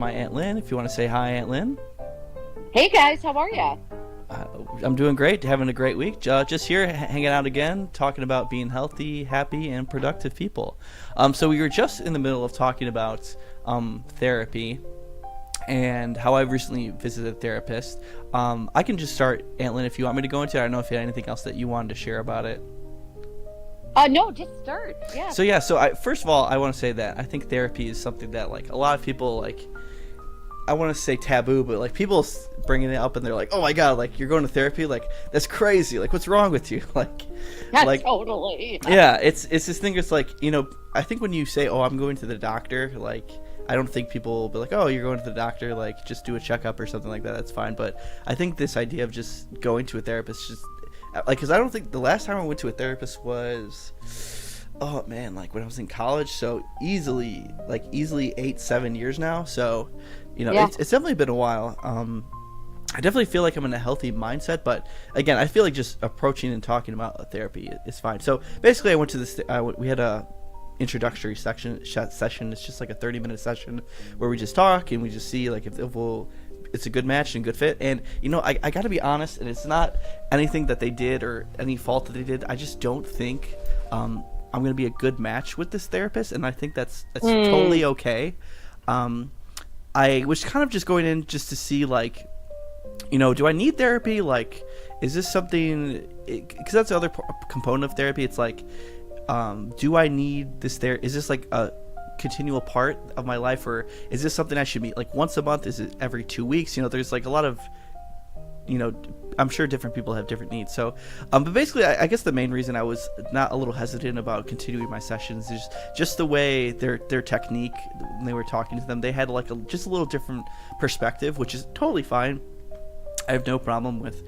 My Aunt Lynn, if you want to say hi, Aunt Lynn. Hey guys, how are ya? I'm doing great, having a great week. Just here, hanging out again, talking about being healthy, happy, and productive people. So we were just in the middle of talking about therapy and how I recently visited a therapist. I can just start, Aunt Lynn, if you want me to go into it. I don't know if you had anything else that you wanted to share about it. No, just start. Yeah. So first of all, I want to say that I think therapy is something that like a lot of people like. I want to say taboo, but like people bringing it up and they're like, "Oh my god, like you're going to therapy? Like that's crazy. Like what's wrong with you?" Like Totally. yeah, it's this thing. It's like, I think when you say, "Oh, I'm going to the doctor," like I don't think people will be like, "Oh, you're going to the doctor, like just do a checkup or something like that." That's fine. But I think this idea of just going to a therapist, just like, because I don't think the last time I went to a therapist was, oh man, like when I was in college. So easily 8-7 years now. So. Yeah. It's definitely been a while. I definitely feel like I'm in a healthy mindset, but again, I feel like just approaching and talking about therapy is fine. So basically, I went to this. We had a introductory session. It's just like a 30-minute session where we just talk and we just see like if it's a good match and good fit. And I got to be honest, and it's not anything that they did or any fault that they did. I just don't think I'm going to be a good match with this therapist, and I think that's totally okay. I was kind of just going in just to see, like, do I need therapy? Like, is this something, because that's the other component of therapy. It's like, do I need this there? Is this like a continual part of my life, or is this something I should meet like once a month? Is it every 2 weeks? There's like a lot of, I'm sure different people have different needs. So, but basically, I guess the main reason I was not a little hesitant about continuing my sessions is just the way their technique, when they were talking to them, they had like just a little different perspective, which is totally fine. I have no problem with,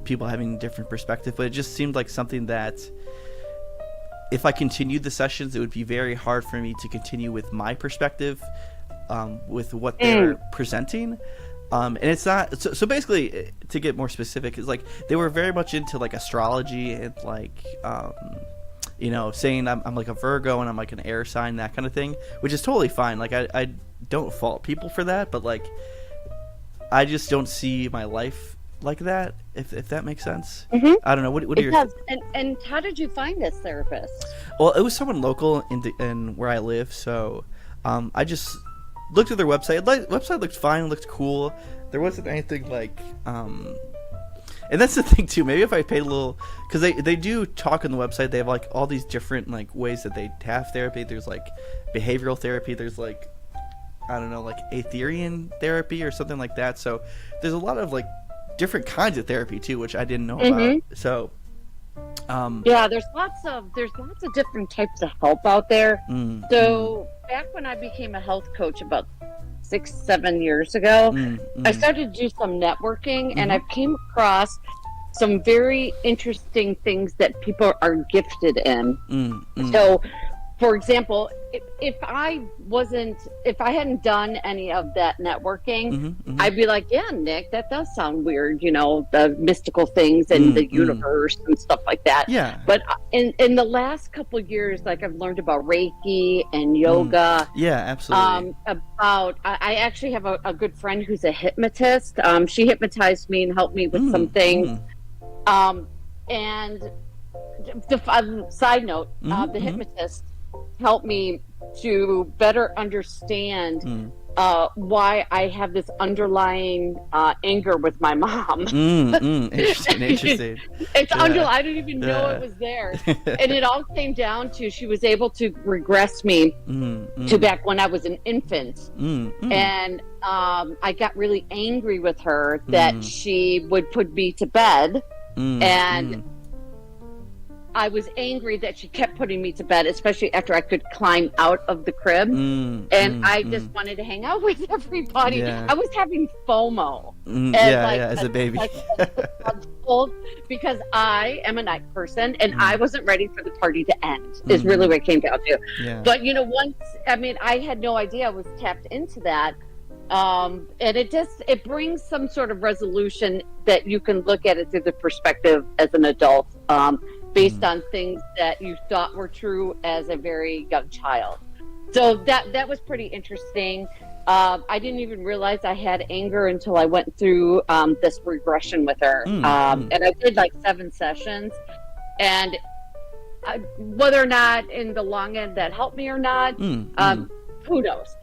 people having different perspective, but it just seemed like something that if I continued the sessions, it would be very hard for me to continue with my perspective, with what they're presenting. And it's not so basically, to get more specific, is like they were very much into like astrology and like saying I'm like a Virgo and I'm like an air sign, that kind of thing, which is totally fine. Like I don't fault people for that, but like I just don't see my life like that, if that makes sense. I don't know, what are your and how did you find this therapist? Well, it was someone local in where I live, so I just looked at their website. Website looked fine, looked cool. There wasn't anything like, and that's the thing too. Maybe if I paid a little, because they do talk on the website. They have like all these different like ways that they have therapy. There's like behavioral therapy. There's like, I don't know, like Aetherian therapy or something like that. So there's a lot of like different kinds of therapy too, which I didn't know about. So. Yeah, there's lots of different types of help out there. So back when I became a health coach about 6-7 years ago, I started to do some networking, and I came across some very interesting things that people are gifted in. So, for example, if I hadn't done any of that networking, I'd be like, yeah, Nick, that does sound weird, the mystical things and the universe and stuff like that. Yeah. But in the last couple of years, like I've learned about Reiki and yoga. Yeah, absolutely. I actually have a good friend who's a hypnotist. She hypnotized me and helped me with some things. And the side note, the hypnotist helped me to better understand why I have this underlying anger with my mom. Interesting. I didn't even know it was there. And it all came down to she was able to regress me to back when I was an infant. And I got really angry with her that she would put me to bed. And I was angry that she kept putting me to bed, especially after I could climb out of the crib. And I just wanted to hang out with everybody. Yeah. I was having FOMO. As a baby. Because I am a night person, and I wasn't ready for the party to end, is really what it came down to. Yeah. But, I had no idea I was tapped into that. And it brings some sort of resolution that you can look at it through the perspective as an adult. Based on things that you thought were true as a very young child. So that was pretty interesting. I didn't even realize I had anger until I went through this regression with her. And I did like 7 sessions. And whether or not in the long end that helped me or not, who knows?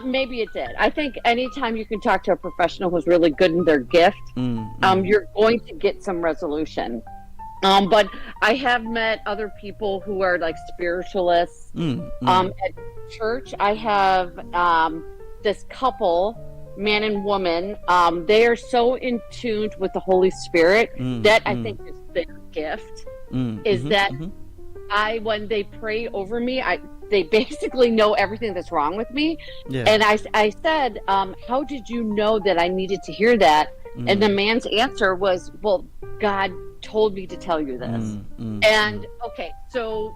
Maybe it did. I think anytime you can talk to a professional who's really good in their gift, you're going to get some resolution. But I have met other people who are like spiritualists. At church, I have this couple, man and woman. They are so in tune with the Holy Spirit that I think is their gift. When they pray over me, they basically know everything that's wrong with me. Yeah. And I said, how did you know that I needed to hear that? And the man's answer was, well, God told me to tell you this. And okay, so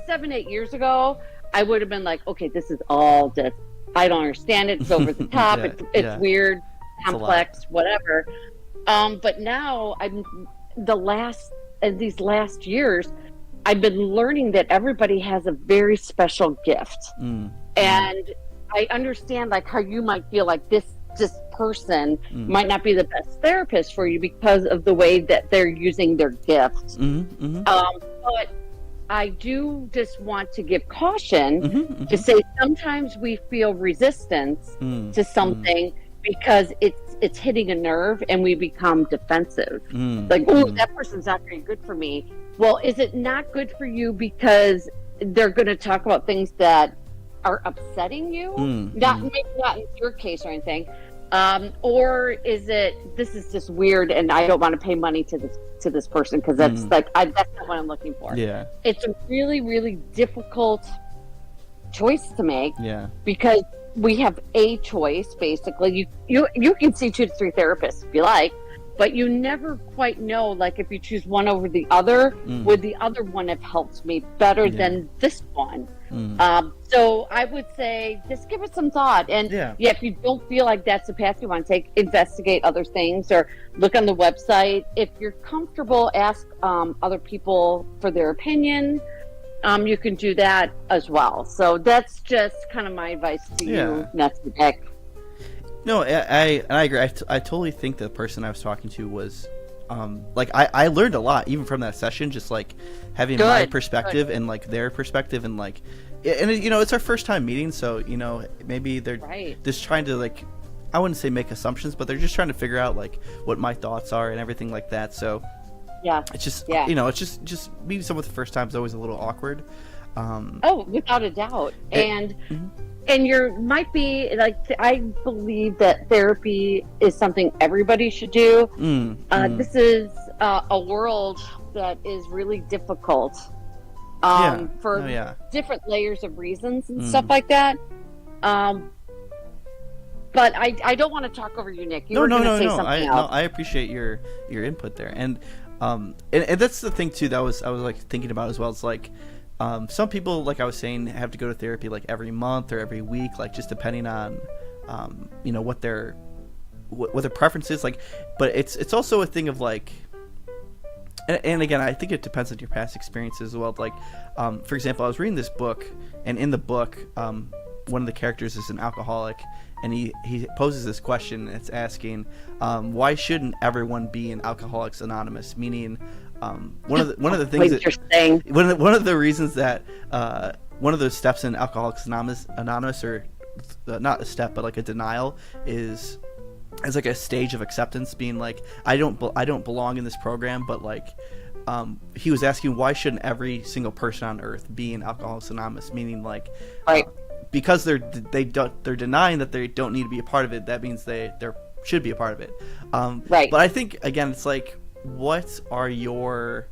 7-8 years ago, I would have been like, okay, this is all just, I don't understand it. It's over the top. It's weird, complex, whatever. But now these last years, I've been learning that everybody has a very special gift. And I understand like how you might feel like this person might not be the best therapist for you because of the way that they're using their gifts. But I do just want to give caution to say sometimes we feel resistance to something because it's hitting a nerve and we become defensive. Like, oh, that person's not very good for me. Well, is it not good for you because they're going to talk about things that are upsetting you? Maybe not in your case or anything. Or is it, this is just weird and I don't want to pay money to this person because that's that's not what I'm looking for. Yeah. It's a really, really difficult choice to make. Yeah. Because we have a choice, basically. You can see 2 to 3 therapists if you like, but you never quite know, like if you choose one over the other, would the other one have helped me better than this one? So I would say just give it some thought. And if you don't feel like that's the path you want to take, investigate other things or look on the website. If you're comfortable, ask other people for their opinion. You can do that as well. So that's just kind of my advice to you, Nancy Beck. No, I agree. I totally think the person I was talking to was, I learned a lot even from that session, just like having my perspective and like their perspective and like, and it's our first time meeting, so maybe they're just trying to like, I wouldn't say make assumptions, but they're just trying to figure out like what my thoughts are and everything like that. So it's just it's just meeting someone for the first time is always a little awkward. Without a doubt. And you might be like, I believe that therapy is something everybody should do. This is a world that is really difficult for different layers of reasons and stuff like that. But I don't want to talk over you, Nick. No. I appreciate your input there, and that's the thing too. I was like thinking about as well. It's like. Some people, like I was saying, have to go to therapy like every month or every week, like just depending on, what their preference is. Like, but it's also a thing of like, and again, I think it depends on your past experiences as well. Like, for example, I was reading this book, and in the book, one of the characters is an alcoholic, and he poses this question. It's asking, why shouldn't everyone be in Alcoholics Anonymous? Meaning. One of the things one of the reasons that one of those steps in Alcoholics Anonymous or not a step but like a denial is like a stage of acceptance, being like I don't belong in this program, but like he was asking why shouldn't every single person on earth be in Alcoholics Anonymous, meaning like because they're denying that they don't need to be a part of it, that means they should be a part of it. But I think again it's like, what are your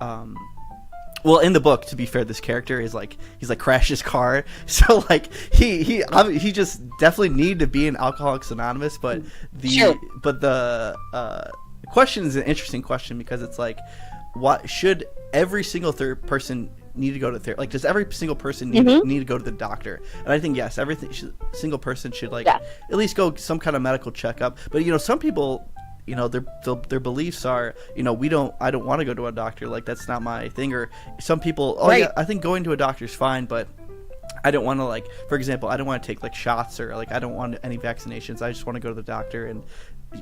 well, in the book, to be fair, this character is like he's like crashed his car, so like he just definitely needed to be in Alcoholics Anonymous, but the question is an interesting question because it's like, what should every single third person need to go to therapy? Like, does every single person need to go to the doctor? And I think yes, single person should like at least go some kind of medical checkup. But some people. Their beliefs are, I don't want to go to a doctor. Like, that's not my thing. Or some people, I think going to a doctor is fine, but I don't want to, like, for example, I don't want to take like shots, or like I don't want any vaccinations. I just want to go to the doctor and,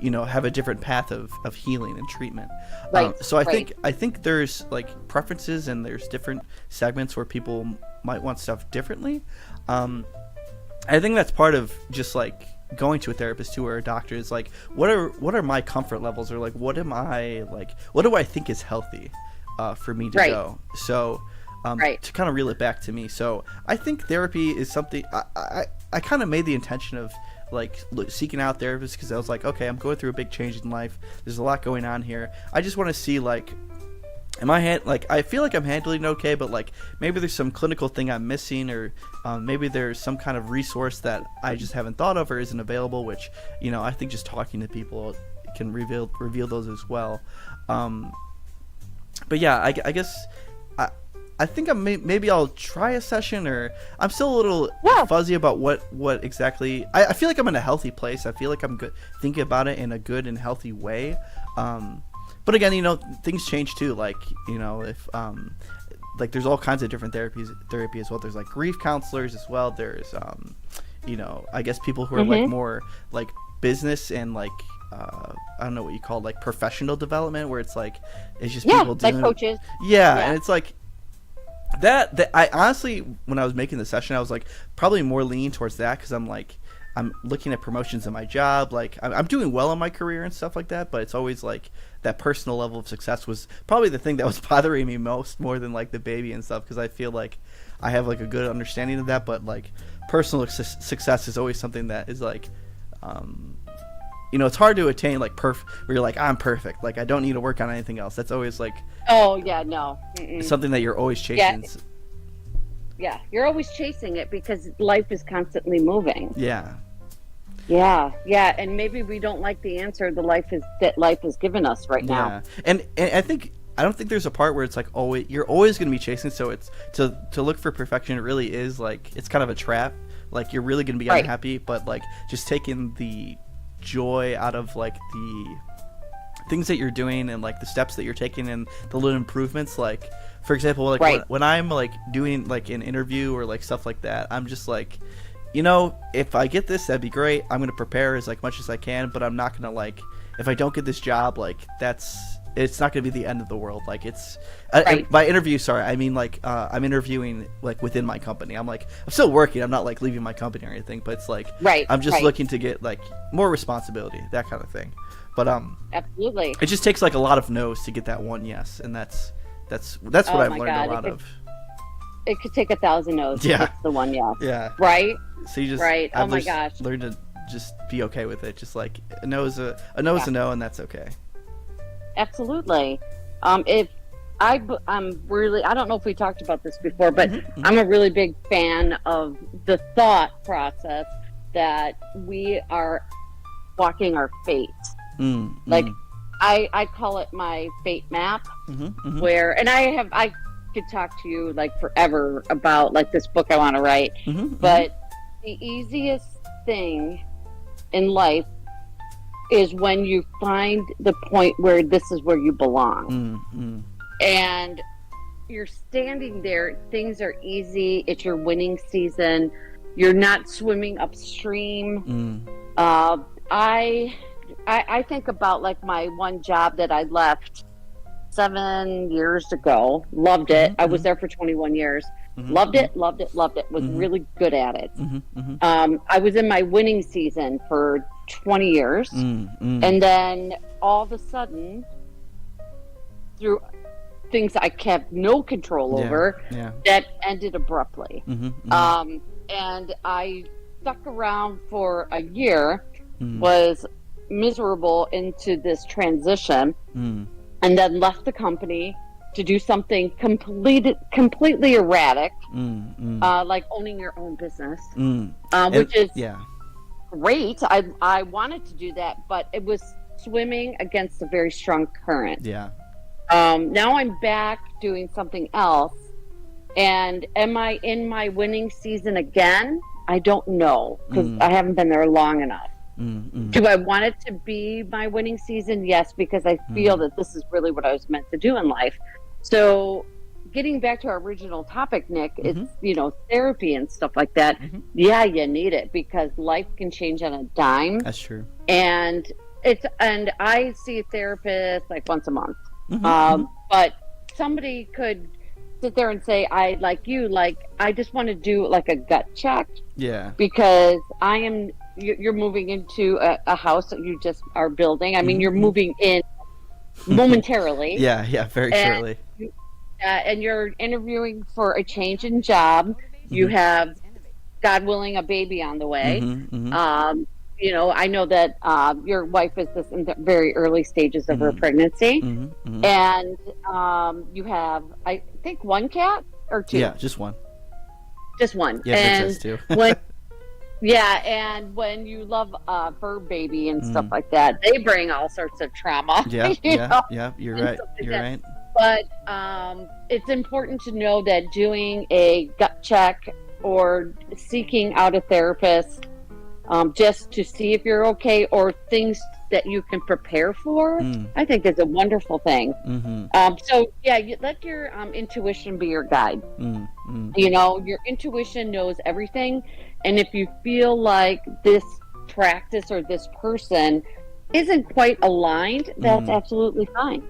you know, have a different path of healing and treatment. Right. So I think there's like preferences, and there's different segments where people might want stuff differently. I think that's part of just like going to a therapist too, or a doctor, is like, what are my comfort levels, or like what do I think is healthy for me to go. So to kind of reel it back to me. So I think therapy is something I kind of made the intention of like seeking out therapists, because I was like, okay, I'm going through a big change in life. There's a lot going on here. I just want to see, like, I feel like I'm handling it okay, but like maybe there's some clinical thing I'm missing, or maybe there's some kind of resource that I just haven't thought of or isn't available, which, you know, I think just talking to people can reveal those as well. But yeah, I guess I think maybe I'll try a session, or I'm still a little fuzzy about what exactly. I feel like I'm in a healthy place. I feel like I'm good thinking about it in a good and healthy way. But again, you know, things change too. Like, you know, if like there's all kinds of different therapy as well. There's like grief counselors as well. There's you know, I guess people who are like more like business and like I don't know what you call like professional development, where it's like it's just people doing like coaches. Yeah, and it's like that I honestly, when I was making the session, I was like probably more leaning towards that, because I'm like, I'm looking at promotions in my job, like I'm doing well in my career and stuff like that, but it's always like that personal level of success was probably the thing that was bothering me more than like the baby and stuff, because I feel like I have like a good understanding of that, but like personal success is always something that is like you know, it's hard to attain, like where you're like, I'm perfect, like I don't need to work on anything else. That's always like something that you're always chasing. Yeah, you're always chasing it because life is constantly moving. Yeah, and maybe we don't like the answer life has given us right now. And I don't think there's a part where it's like you're always going to be chasing. So it's to look for perfection. It really is like, it's kind of a trap. Like you're really going to be unhappy, but like just taking the joy out of like the things that you're doing, and like the steps that you're taking, and the little improvements. Like, for example, like when I'm like doing like an interview or like stuff like that, I'm just like, you know, if I get this, that'd be great. I'm gonna prepare as like much as I can, but I'm not gonna, like, if I don't get this job, like it's not gonna be the end of the world. Like it's by interview, sorry, I mean like I'm interviewing like within my company. I'm like, I'm still working. I'm not like leaving my company or anything, but it's like I'm just looking to get like more responsibility, that kind of thing. But absolutely, it just takes like a lot of no's to get that one yes, and that's what I've learned a lot of. It could take 1,000 no's to get the one yes. Yeah. Right? So you just oh my gosh. Learn to just be okay with it. Just like a no is a no, and that's okay. Absolutely. If I'm really, I don't know if we talked about this before, but I'm a really big fan of the thought process that we are walking our fate. Like I call it my fate map, where, and I could talk to you like forever about like this book I want to write, but the easiest thing in life is when you find the point where this is where you belong, and you're standing there, things are easy, it's your winning season, you're not swimming upstream. I think about like my one job that I left 7 years ago. Loved it. I was there for 21 years. Loved it. Was really good at it. I was in my winning season for 20 years. And then all of a sudden, through things I kept no control over, that ended abruptly. And I stuck around for a year, was miserable into this transition, and then left the company to do something completely erratic, like owning your own business, which is great. I wanted to do that, but it was swimming against a very strong current. Now I'm back doing something else, and am I in my winning season again? I don't know, because I haven't been there long enough. Do I want it to be my winning season? Yes, because I feel that this is really what I was meant to do in life. So getting back to our original topic, Nick, it's, therapy and stuff like that. Yeah, you need it because life can change on a dime. That's true. And I see a therapist like once a month. But somebody could sit there and say, I just want to do like a gut check. Yeah. Because you're moving into a house that you just are building. I mean, you're moving in momentarily. Yeah, very shortly. And you're interviewing for a change in job. You have, God willing, a baby on the way. I know that your wife is just in the very early stages of her pregnancy. And you have, I think, one cat or two? Yeah, just one. Just one. Yeah, and too. and when you love fur baby and stuff like that, they bring all sorts of trauma. Yeah, you're right. You're right. But it's important to know that doing a gut check or seeking out a therapist just to see if you're okay or things that you can prepare for, I think is a wonderful thing. So yeah, you let your intuition be your guide. Your intuition knows everything. And if you feel like this practice or this person isn't quite aligned, that's absolutely fine.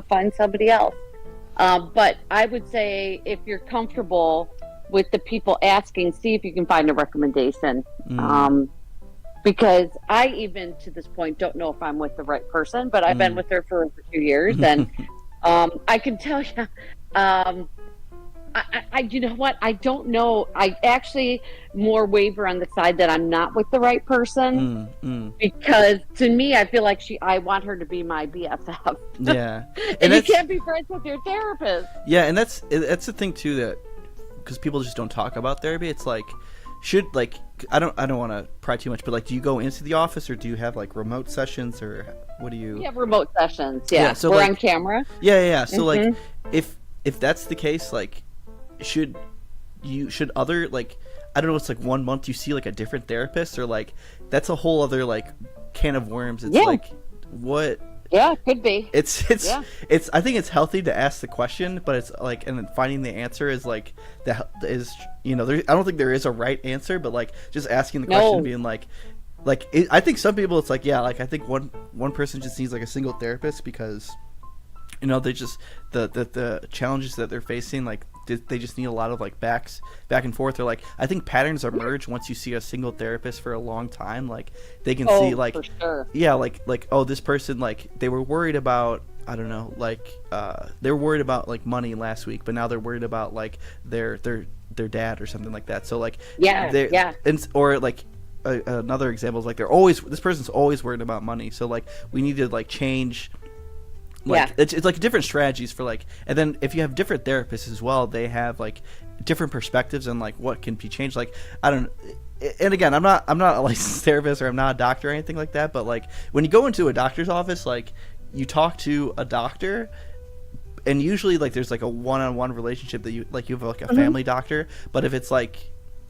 Find somebody else. But I would say if you're comfortable with the people asking, see if you can find a recommendation. Because I even to this point don't know if I'm with the right person, but I've been with her for over 2 years, and I can tell you, you know what? I don't know. I actually more waver on the side that I'm not with the right person because to me, I feel like I want her to be my BFF. Yeah, and you can't be friends with your therapist. Yeah, and that's the thing too, that because people just don't talk about therapy. It's like, I don't want to pry too much, but do you go into the office or do you have remote sessions or what do you? We have remote sessions. Yeah, so we're on camera. Yeah. So if that's the case, should other I don't know, it's 1 month you see a different therapist or that's a whole other can of worms. It's what? Yeah, it could be. It's I think it's healthy to ask the question, but it's and then finding the answer is I don't think there is a right answer, but just asking the question, being I think some people it's I think one person just needs a single therapist because they just the challenges that they're facing they just need a lot of back and forth, or I think patterns emerge once you see a single therapist for a long time. They can see for sure. Oh, this person they were worried about, I don't know, they were worried about money last week, but now they're worried about their dad or something like that. So and or another example is this person's always worried about money, so we need to change. It's different strategies for and then if you have different therapists as well, they have different perspectives on what can be changed. I don't, and again, I'm not a licensed therapist or I'm not a doctor or anything like that, but when you go into a doctor's office, you talk to a doctor, and usually there's a one-on-one relationship that you have a family doctor. But if it's I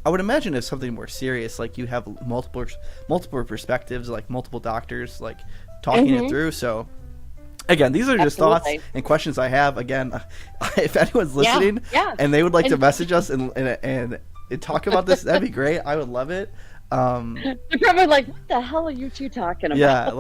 would imagine if something more serious, you have multiple perspectives, multiple doctors talking it through. So again, these are just thoughts and questions I have. Again, if anyone's listening and they would like to message us and talk about this, that'd be great. I would love it. They're probably what the hell are you two talking about?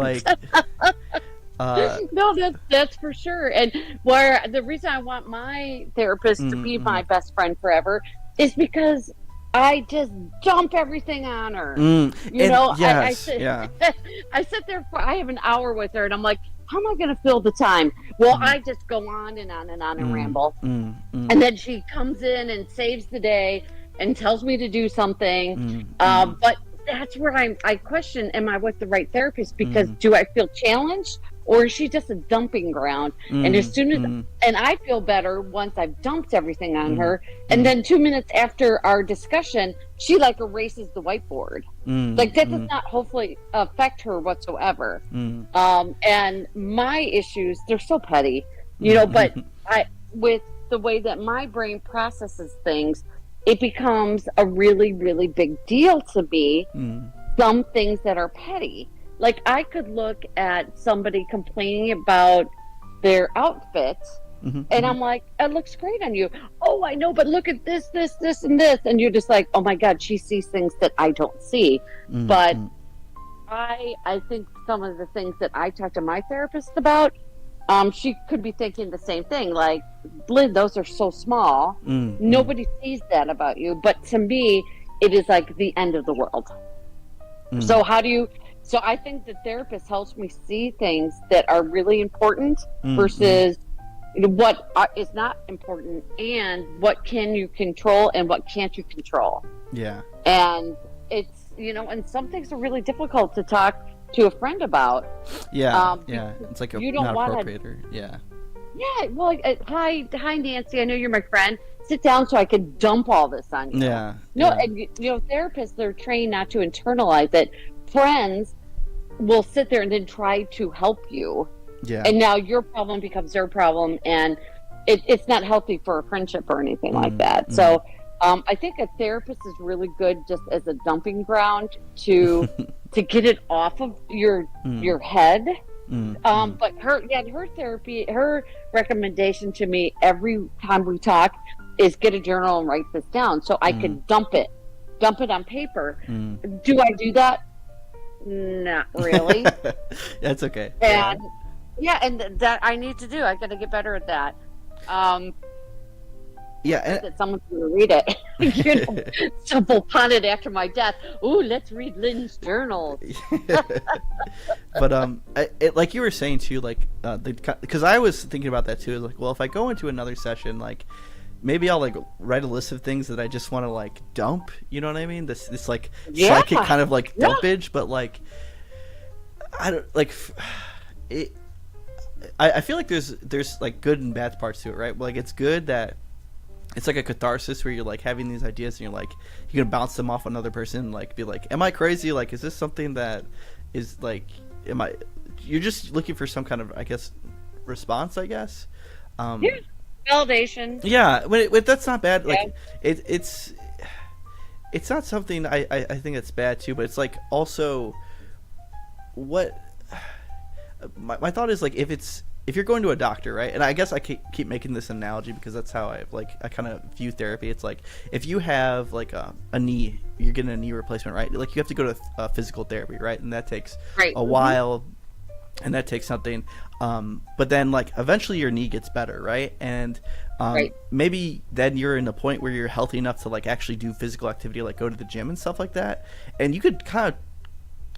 Yeah, no, that's for sure. And where the reason I want my therapist to be my best friend forever is because I just dump everything on her. I sit there I have an hour with her, and I'm like, how am I going to fill the time? Well, I just go on and on and on and ramble. And then she comes in and saves the day and tells me to do something. But that's where I question, am I with the right therapist? Because do I feel challenged, or is she just a dumping ground? And as soon as, and I feel better once I've dumped everything on her. And then 2 minutes after our discussion, she erases the whiteboard. That does not hopefully affect her whatsoever. And my issues, they're so petty, but with the way that my brain processes things, it becomes a really, really big deal to me. Some things that are petty. I could look at somebody complaining about their outfit And I'm like, it looks great on you. Oh, I know, but look at this, and this. And you're just like, oh my God, she sees things that I don't see. But I think some of the things that I talk to my therapist about, she could be thinking the same thing. Like, Lynn, those are so small. Nobody sees that about you. But to me, it is like the end of the world. So so I think the therapist helps me see things that are really important versus what is not important, and what can you control and what can't you control. Yeah. And it's, and some things are really difficult to talk to a friend about. Yeah. It's like you don't not want appropriate. Yeah. Yeah. Well, hi, Nancy. I know you're my friend. Sit down so I can dump all this on you. Yeah. No, and therapists, they're trained not to internalize it. Friends will sit there and then try to help you. Yeah. And now your problem becomes their problem, and it's not healthy for a friendship or anything like that. So I think a therapist is really good just as a dumping ground to get it off of your head. But her therapy, her recommendation to me every time we talk is get a journal and write this down so I can dump it on paper. Do I do that? Not really. That's okay. And and that I need to do. I got to get better at that. And that someone's going to read it. Stumble upon it after my death. Ooh, let's read Lynn's journal. But like you were saying too, like because I was thinking about that too. Like, well, if I go into another session, like maybe I'll like write a list of things that I just want to like dump. You know what I mean? This like psychic kind of like dumpage, but like I don't like it. I feel like there's like good and bad parts to it, right? Like it's good that it's like a catharsis where you're like having these ideas and you're like you can bounce them off another person and like be like, am I crazy? Like, is this something that is like, you're just looking for some kind of, I guess, response, I guess. Validation. Yeah, but that's not bad. Like it's not something I think that's bad too, but it's like also what my thought is, like if you're going to a doctor, right? And I guess I keep making this analogy because that's how I kind of view therapy. It's like if you have like a knee, you're getting a knee replacement, right? Like you have to go to physical therapy, right? And that takes a while, and that takes something. But then like eventually your knee gets better, right? And maybe then you're in a point where you're healthy enough to like actually do physical activity, like go to the gym and stuff like that. And you could kind of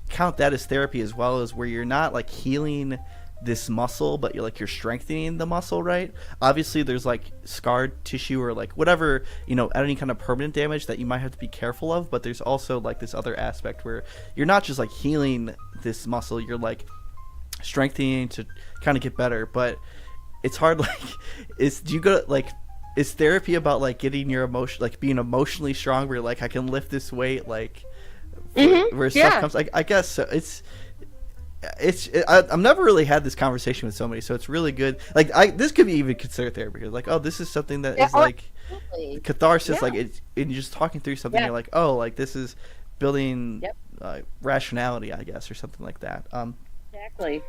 count that as therapy as well, as where you're not like healing this muscle, but you're strengthening the muscle, right? Obviously there's like scarred tissue or like whatever, any kind of permanent damage that you might have to be careful of, but there's also like this other aspect where you're not just like healing this muscle, you're like strengthening to kind of get better. But it's hard, like is therapy about like getting your emotion, like being emotionally strong, where like I can lift this weight, like where stuff comes, I guess so. I've never really had this conversation with somebody, so it's really good. Like this could be even considered therapy, because like, oh, this is something that is like catharsis, like and you're just talking through something, you're like, oh, like this is building rationality, I guess, or something like that.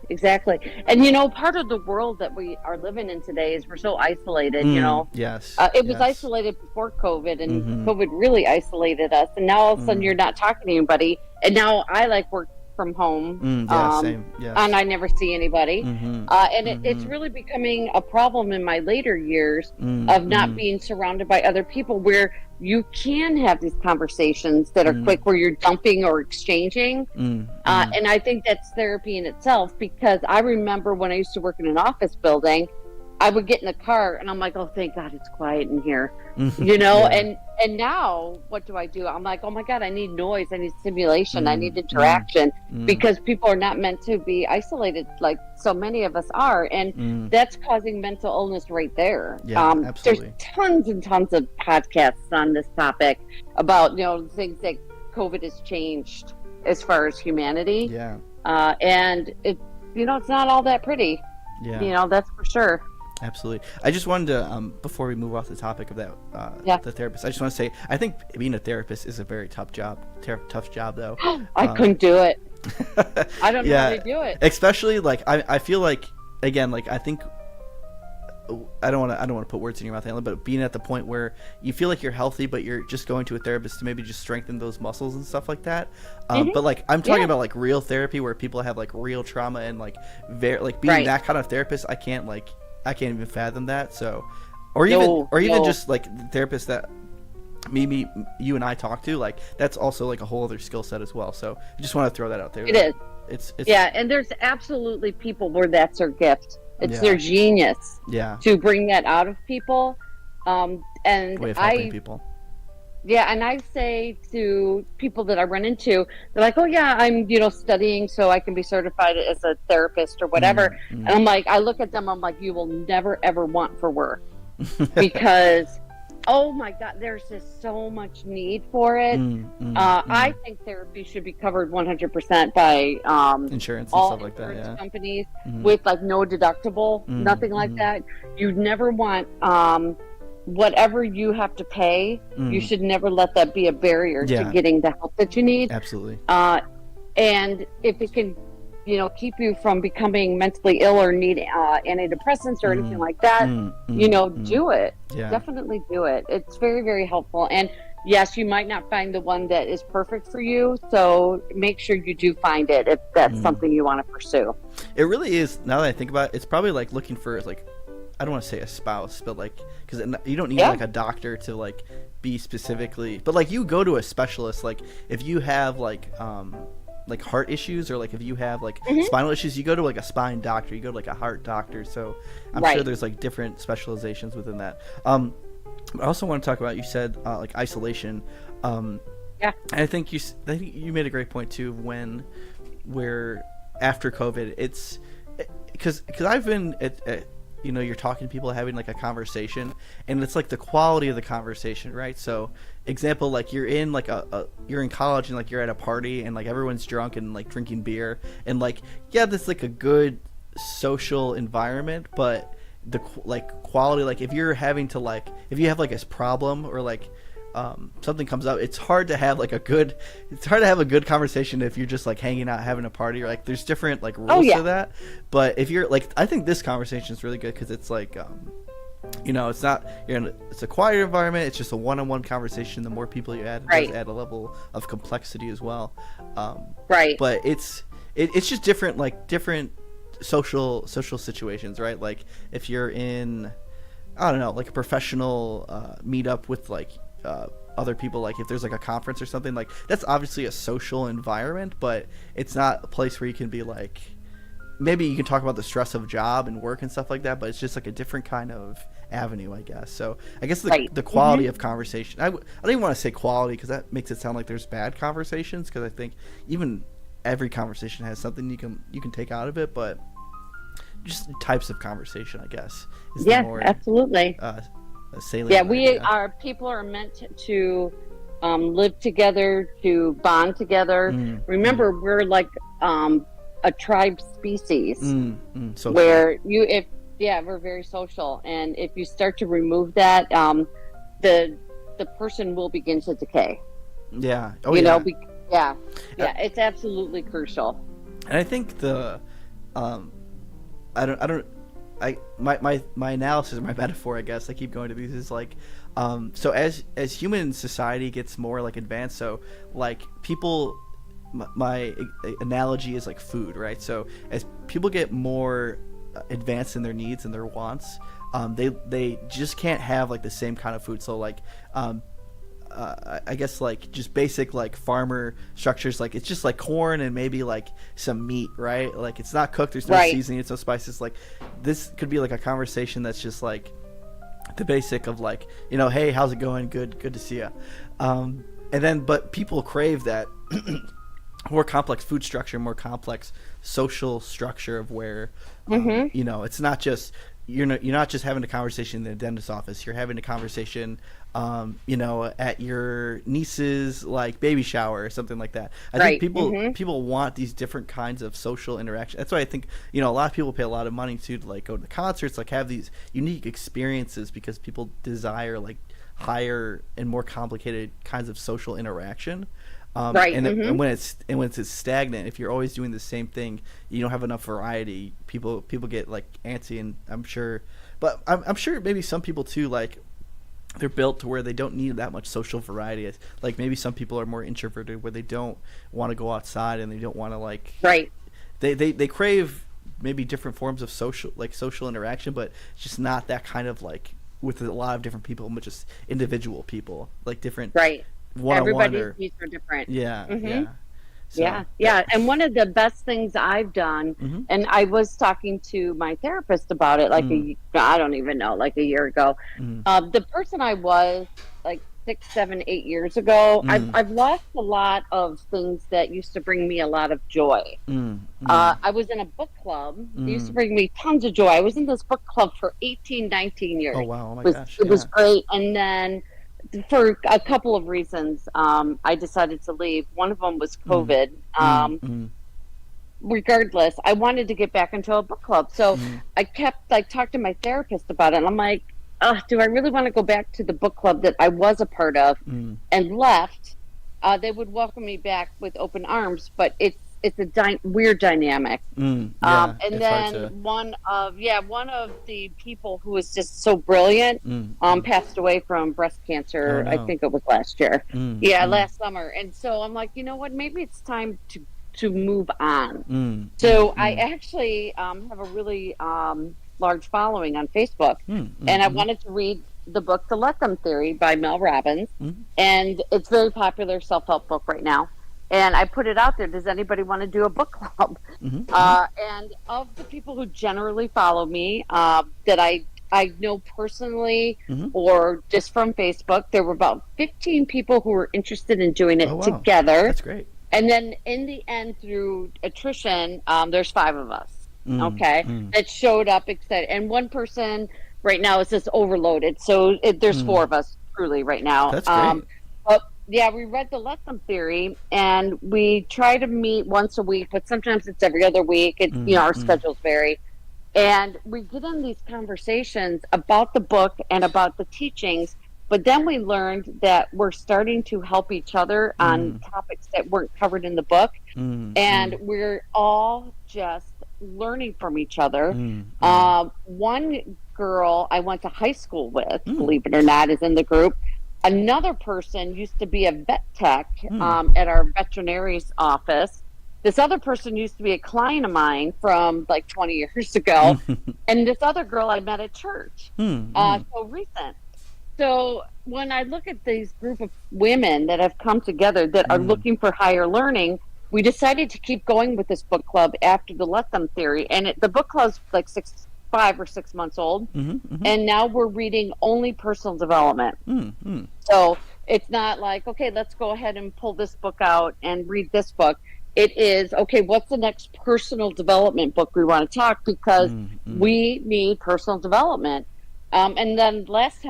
Exactly. And part of the world that we are living in today is we're so isolated. Yes. It was isolated before COVID, and COVID really isolated us. And now all of a sudden you're not talking to anybody. And now I like work from home, same. Yes. And I never see anybody. And it's really becoming a problem in my later years of not being surrounded by other people, where you can have these conversations that are quick, where you're dumping or exchanging. And I think that's therapy in itself, because I remember when I used to work in an office building, I would get in the car and I'm like, oh, thank God it's quiet in here, and now what do? I'm like, oh my God, I need noise, I need stimulation, I need interaction, because people are not meant to be isolated like so many of us are, and that's causing mental illness right there. Absolutely. There's tons and tons of podcasts on this topic about things that COVID has changed as far as humanity, and it's not all that pretty, that's for sure. Absolutely. I just wanted to, before we move off the topic of that, the therapist, I just want to say, I think being a therapist is a very tough job. Tough job, though. I couldn't do it. I don't know how to do it. Especially, like, I feel like, again, like, I think I don't want to put words in your mouth, Alan, but being at the point where you feel like you're healthy, but you're just going to a therapist to maybe just strengthen those muscles and stuff like that. But like I'm talking about like real therapy where people have like real trauma and like being that kind of therapist. I can't even fathom that. So, or even just like therapists that you and I talk to, like that's also like a whole other skill set as well. So I just want to throw that out there. It is. It's and there's absolutely people where that's their gift. It's their genius. To bring that out of people. And way of helping people. Yeah, and I say to people that I run into, they're like, "Oh yeah, I'm studying so I can be certified as a therapist or whatever." And I'm like, I look at them, I'm like, you will never ever want for work because. Oh my God, there's just so much need for it. I think therapy should be covered 100% by insurance and all stuff like that. Yeah. Companies with like no deductible, nothing like that. You'd never want whatever you have to pay. You should never let that be a barrier to getting the help that you need. Absolutely. And if it can, keep you from becoming mentally ill or need antidepressants or anything like that, do it. Yeah. Definitely do it. It's very, very helpful. And yes, you might not find the one that is perfect for you. So make sure you do find it if that's something you want to pursue. It really is. Now that I think about it, it's probably like looking for like, I don't want to say a spouse, but like, because you don't need like a doctor to like be specifically, but like you go to a specialist, like if you have like heart issues or like if you have like spinal issues, you go to like a spine doctor, you go to like a heart doctor. So I'm sure there's like different specializations within that. I also want to talk about, you said like isolation. And I think you made a great point too where after COVID, it's because I've been at you're talking to people, having like a conversation, and it's like the quality of the conversation, right? So example, like you're in like you're in college and like you're at a party and like everyone's drunk and like drinking beer and like this is like a good social environment, but the like quality, like if you're having to like if you have like a problem or like something comes up, it's hard to have a good conversation if you're just like hanging out having a party, or like there's different like rules to that. But if you're like, I think this conversation is really good because it's like it's not it's a quiet environment, it's just a one-on-one conversation. The more people you add, it does add a level of complexity as well. But it's just different social situations, right? Like if you're in, I don't know, like a professional meetup with like other people, like if there's like a conference or something, like that's obviously a social environment, but it's not a place where you can be like, maybe you can talk about the stress of job and work and stuff like that, but it's just like a different kind of avenue, I guess. So I guess the quality of conversation, I don't even want to say quality because that makes it sound like there's bad conversations, because I think even every conversation has something you can take out of it, but just types of conversation, I guess, is the more absolutely salient. People are meant to live together, to bond together. Remember, we're like a tribe species where we're very social, and if you start to remove that, the person will begin to decay. It's absolutely crucial. And I think my analysis, my metaphor, I guess I keep going to these, is like so as human society gets more like advanced, so like people, my analogy is like food, right? So as people get more advanced in their needs and their wants, they just can't have like the same kind of food. So like I guess like just basic like farmer structures, like it's just like corn and maybe like some meat, right? Like it's not cooked, there's no seasoning, it's no spices. Like this could be like a conversation that's just like the basic of like, hey, how's it going? Good to see you. And then but people crave that more complex food structure, more complex social structure of where it's not just you're not just having a conversation in the dentist's office, you're having a conversation at your niece's like baby shower or something like that. I think people want these different kinds of social interaction. That's why I think a lot of people pay a lot of money to like go to concerts, like have these unique experiences, because people desire like higher and more complicated kinds of social interaction. Right. And when it's stagnant, if you're always doing the same thing, you don't have enough variety. People get like antsy, and I'm sure, but I'm sure maybe some people too, like they're built to where they don't need that much social variety. Like maybe some people are more introverted, where they don't want to go outside and they don't want to like. Right. They crave maybe different forms of social interaction, but it's just not that kind of like with a lot of different people, but just individual people, like different. Right. One-on-one Everybody's needs are different. Yeah. So, yeah. And one of the best things I've done, and I was talking to my therapist about it I don't even know, like a year ago. The person I was like 6, 7, 8 years ago, I've lost a lot of things that used to bring me a lot of joy. I was in a book club. It used to bring me tons of joy. I was in this book club for 18, 19 years. Oh, wow. Oh, my gosh. It was great. And then for a couple of reasons, I decided to leave. One of them was COVID. Regardless, I wanted to get back into a book club. So I kept talking to my therapist about it. And I'm like, do I really want to go back to the book club that I was a part of and left? They would welcome me back with open arms, but it's a weird dynamic. And then one of the people who was just so brilliant passed away from breast cancer. I think it was last year. Last summer. And so I'm like, you know what? Maybe it's time to move on. So I actually have a really large following on Facebook, and I wanted to read the book The Let Them Theory by Mel Robbins, and it's a very popular self-help book right now. And I put it out there. Does anybody want to do a book club? And of the people who generally follow me, that I know personally or just from Facebook, there were about 15 people who were interested in doing it together. That's great. And then in the end, through attrition, there's 5 of us. That showed up excited. And one person right now is just overloaded. So there's 4 of us truly right now. That's great. But yeah, we read the Let Them Theory, and we try to meet once a week, but sometimes it's every other week. Our schedules vary. And we get in these conversations about the book and about the teachings, but then we learned that we're starting to help each other on topics that weren't covered in the book. And we're all just learning from each other. One girl I went to high school with, believe it or not, is in the group. Another person used to be a vet tech at our veterinary's office. This other person used to be a client of mine from like 20 years ago. And this other girl I met at church. So recent. So when I look at these group of women that have come together that are looking for higher learning, we decided to keep going with this book club after the Let Them Theory. And the book club's like 5 or 6 months old, and now we're reading only personal development. So it's not like, okay, let's go ahead and pull this book out and read this book. It is, okay, what's the next personal development book we want to talk, because we need personal development. And then last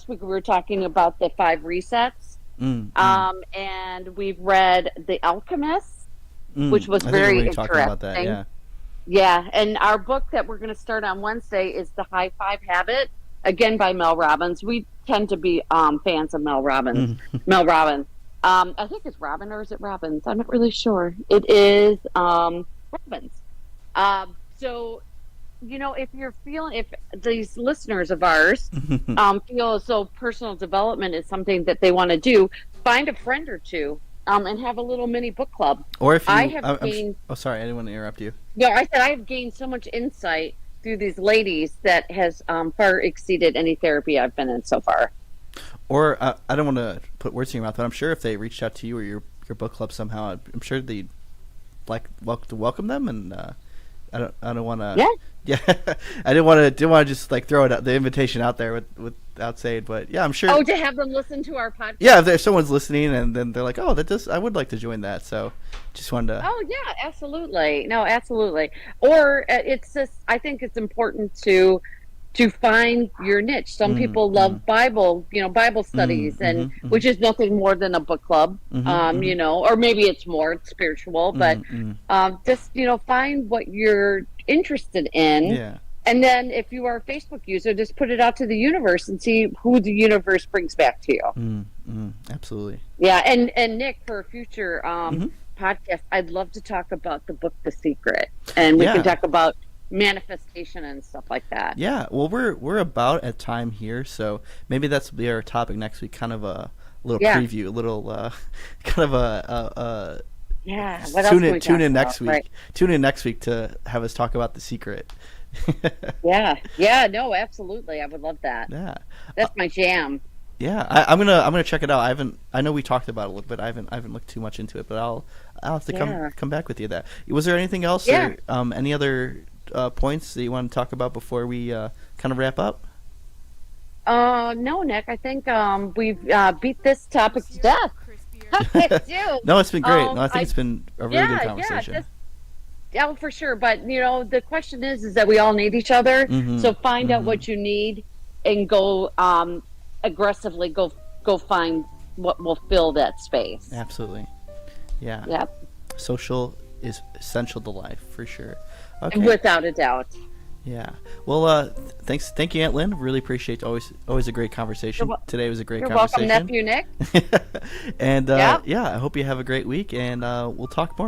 week we were talking about the 5 resets, and we've read The Alchemist, which was very interesting. About that, yeah, and our book that we're going to start on Wednesday is The High 5 Habit, again by Mel Robbins. We tend to be fans of Mel Robbins. Mel Robbins. I think it's Robin, or is it Robbins? I'm not really sure. It is Robbins. So, if these listeners of ours feel as though personal development is something that they want to do, find a friend or two. And have a little mini book club. Or if you, sorry, I didn't want to interrupt you. Yeah, I said I have gained so much insight through these ladies that has far exceeded any therapy I've been in so far. Or I don't want to put words in your mouth, but I'm sure if they reached out to you or your book club somehow, I'm sure they'd like to welcome them. And I don't want to. Yeah. I didn't want to just like throw the invitation out there without saying, but yeah, I'm sure. Oh, to have them listen to our podcast. Yeah, if someone's listening and then they're like, oh, I would like to join that. So just wanted to. Oh yeah, absolutely. No, absolutely. Or it's just, I think it's important to find your niche. Some people love Bible studies, and which is nothing more than a book club, or maybe it's spiritual, but just, find what you're interested in. Yeah. And then if you are a Facebook user, just put it out to the universe and see who the universe brings back to you. Absolutely. Yeah, and Nick, for a future podcast, I'd love to talk about the book The Secret, and we can talk about manifestation and stuff like that. Yeah, well, we're about at time here, so maybe that's be our topic next week. Kind of a little preview, a little kind of a What tune in next week. Right. Tune in next week to have us talk about The Secret. No, absolutely, I would love that. Yeah, that's my jam. Yeah, I'm gonna check it out. I know we talked about it a little bit. I haven't looked too much into it, but I'll have to come back with you. That was there anything else? Or, any other points that you want to talk about before we kind of wrap up? No, Nick. I think we've beat this topic to death. No, it's been great. I think it's been a really good conversation. Yeah, for sure. But the question is that we all need each other. So find out what you need and go aggressively go find what will fill that space. Absolutely. Yeah. Yep. Social is essential to life for sure. Okay. Without a doubt. Yeah. Well, thank you, Aunt Lynn. Really appreciate always a great conversation. Today was a great conversation. You're welcome, nephew Nick. And I hope you have a great week, and we'll talk more.